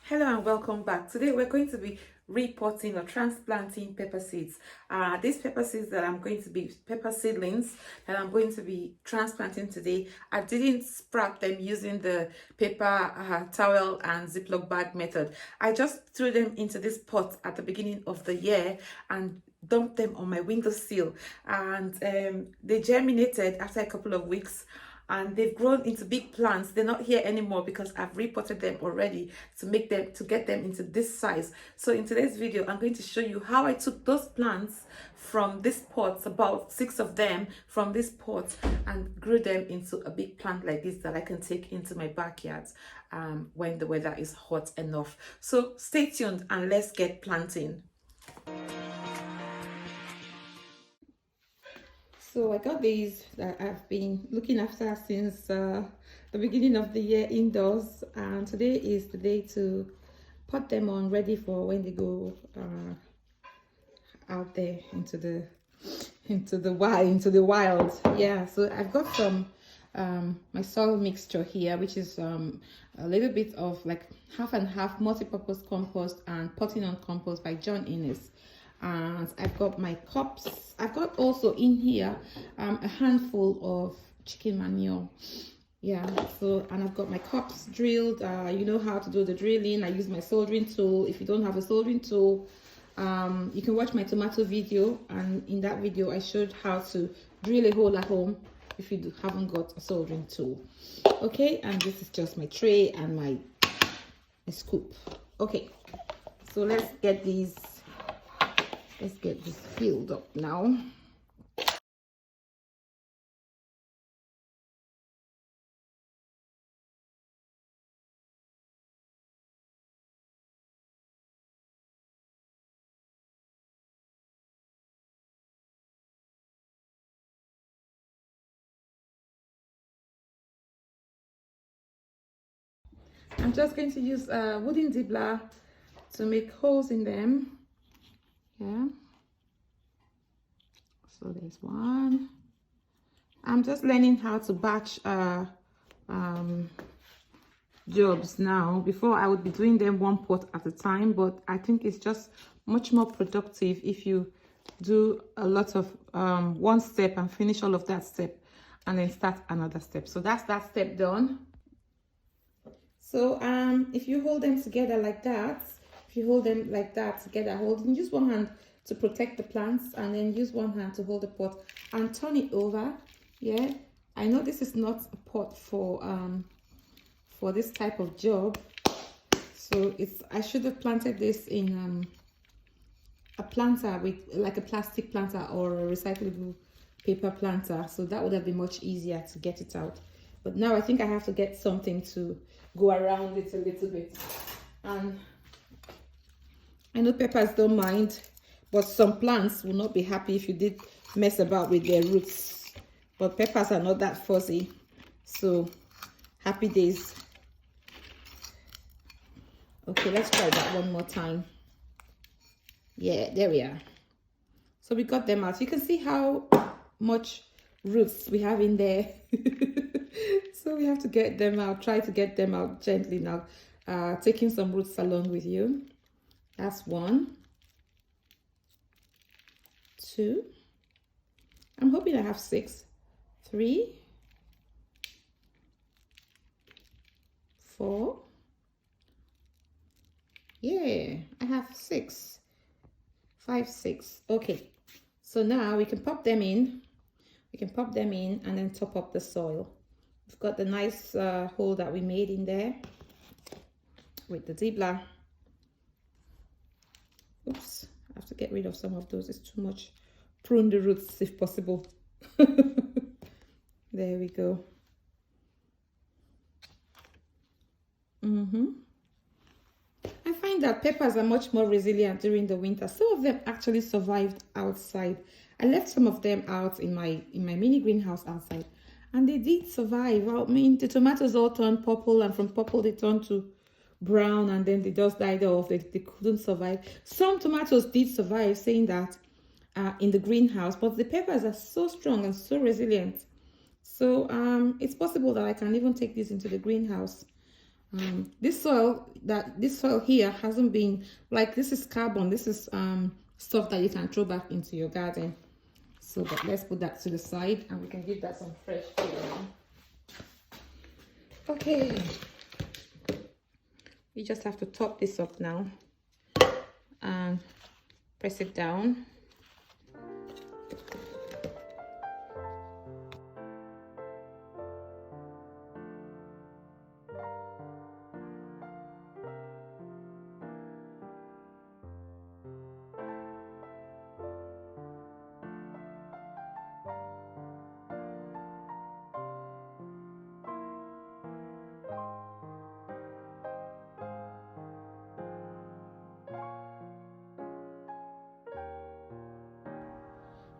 Hello and welcome back. Today we're going to be repotting or transplanting pepper seeds. These pepper seeds that I'm going to be, pepper seedlings that I'm going to be transplanting today, I didn't sprout them using the paper towel and Ziploc bag method. I just threw them into this pot at the beginning of the year and dumped them on my windowsill, and they germinated after a couple of weeks and they've grown into big plants. They're not here anymore because I've repotted them already to get them into this size. So in today's video, I'm going to show you how I took those plants from this pot, about 6 of them from this pot, and grew them into a big plant like this that I can take into my backyard when the weather is hot enough. So stay tuned and let's get planting. So I got these that I've been looking after since the beginning of the year indoors, and today is the day to put them on, ready for when they go out there into the wild. Yeah, so I've got some my soil mixture here, which is a little bit of like half and half multi-purpose compost and potting on compost by John Innes. And I've got my cups. I've got also in here a handful of chicken manure. Yeah, so, and I've got my cups drilled. You know how to do the drilling. I use my soldering tool. If you don't have a soldering tool, you can watch my tomato video, and in that video I showed how to drill a hole at home if you haven't got a soldering tool. Okay, and this is just my tray and my scoop. Okay, so let's get this filled up now. I'm just going to use a wooden dibbler to make holes in them. Yeah. So there's one. I'm just learning how to batch jobs now. Before I would be doing them one pot at a time, but I think it's just much more productive if you do a lot of one step and finish all of that step and then start another step. So that's that step done. So if you hold them together like that, together, holding use one hand to protect the plants and then use one hand to hold the pot and turn it over. Yeah, I know this is not a pot for this type of job, so I should have planted this in a planter with like a plastic planter or a recyclable paper planter, so that would have been much easier to get it out. But now I think I have to get something to go around it a little bit. And I know peppers don't mind, but some plants will not be happy if you did mess about with their roots. But peppers are not that fuzzy, so happy days. Okay, let's try that one more time. Yeah, there we are. So we got them out. You can see how much roots we have in there. So we have to get them out, try to get them out gently now, taking some roots along with you. That's 1, 2, I'm hoping I have 6, 3, 4, yeah, I have 6, 5, 6. Okay, so now we can pop them in. And then top up the soil. We've got the nice hole that we made in there with the dibbler. Oops, I have to get rid of some of those. It's too much. Prune the roots if possible. There we go. I find that peppers are much more resilient during the winter. Some of them actually survived outside. I left some of them out in my mini greenhouse outside, and they did survive. I mean, the tomatoes all turned purple, and from purple they turned to brown, and then they just died off. They couldn't survive. Some tomatoes did survive, saying that in the greenhouse, but the peppers are so strong and so resilient. So it's possible that I can even take this into the greenhouse This soil here hasn't been, like, this is carbon. This is stuff that you can throw back into your garden. So but let's put that to the side and we can give that some fresh air. Okay, you just have to top this up now and press it down.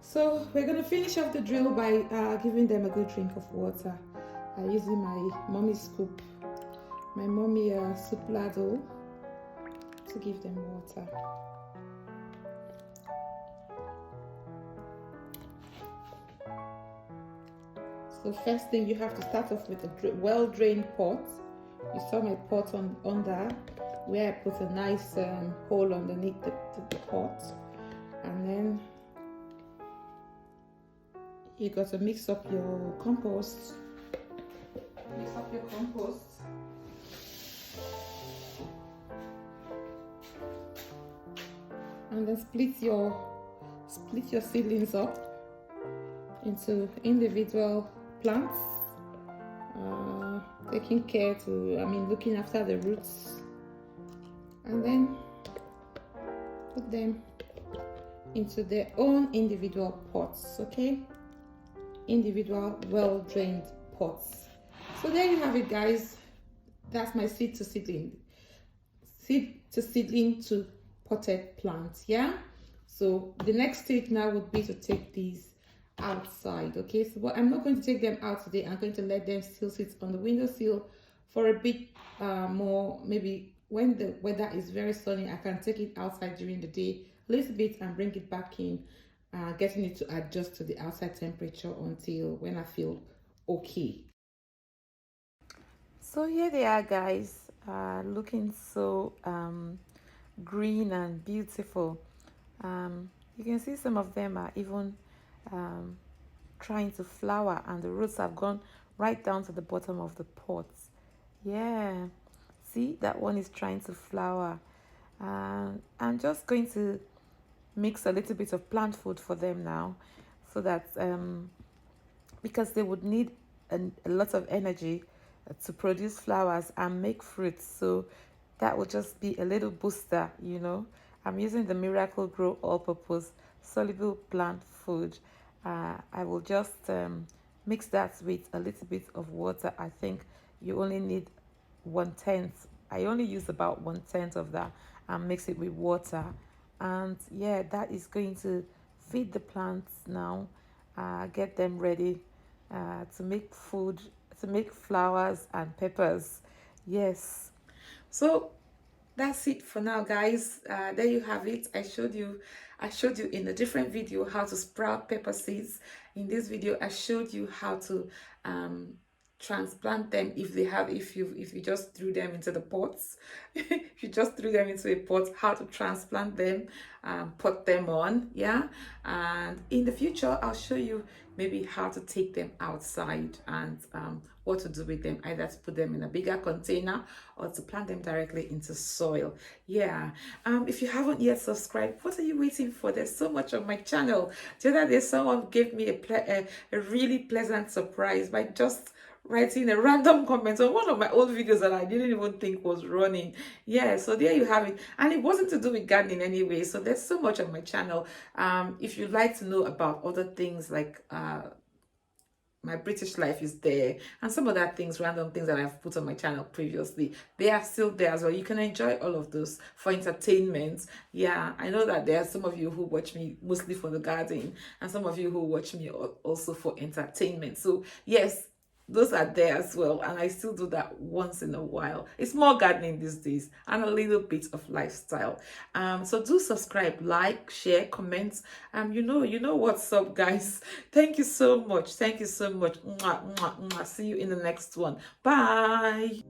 So we're going to finish off the drill by giving them a good drink of water. Using my mommy scoop, my mommy soup ladle to give them water. So first thing, you have to start off with a well-drained pot. You saw my pot under where I put a nice hole underneath the pot, and then you got to mix up your compost. Mix up your compost. And then split your seedlings up into individual plants. Taking care looking after the roots. And then put them into their own individual pots, okay? Individual well-drained pots. So there you have it, guys. That's my seed to seedling to potted plants. Yeah, so the next stage now would be to take these outside. Okay, so but I'm not going to take them out today. I'm going to let them still sit on the windowsill for a bit more. Maybe when the weather is very sunny, I can take it outside during the day a little bit and bring it back in, getting it to adjust to the outside temperature until when I feel okay. So here they are, guys, looking so green and beautiful. You can see some of them are even trying to flower, and the roots have gone right down to the bottom of the pots. Yeah, see, that one is trying to flower. I'm just going to mix a little bit of plant food for them now, so that because they would need a lot of energy to produce flowers and make fruits, so that will just be a little booster, you know. I'm using the Miracle Grow all-purpose soluble plant food. I will just mix that with a little bit of water. I think you only need 1/10. I only use about 1/10 of that and mix it with water. And yeah, that is going to feed the plants now, get them ready to make food, to make flowers and peppers. Yes, so that's it for now, guys. There you have it. I showed you in a different video how to sprout pepper seeds. In this video, I showed you how to transplant them if you just threw them into the pots. If you just threw them into a pot, how to transplant them, put them on. Yeah, and in the future I'll show you maybe how to take them outside and what to do with them, either to put them in a bigger container or to plant them directly into soil. Yeah, if you haven't yet subscribed, what are you waiting for? There's so much on my channel. The other day someone gave me a really pleasant surprise by just writing a random comment on one of my old videos that I didn't even think was running. Yeah, so there you have it. And it wasn't to do with gardening anyway, so there's so much on my channel. If you'd like to know about other things like my British life is there, and some other things, random things that I've put on my channel previously, they are still there as well. You can enjoy all of those for entertainment. Yeah, I know that there are some of you who watch me mostly for the garden, and some of you who watch me also for entertainment. So yes, those are there as well, and I still do that once in a while. It's more gardening these days and a little bit of lifestyle. So do subscribe, like, share, comment. You know what's up, guys. Thank you so much. Thank you so much. Mwah, mwah, mwah. See you in the next one. Bye.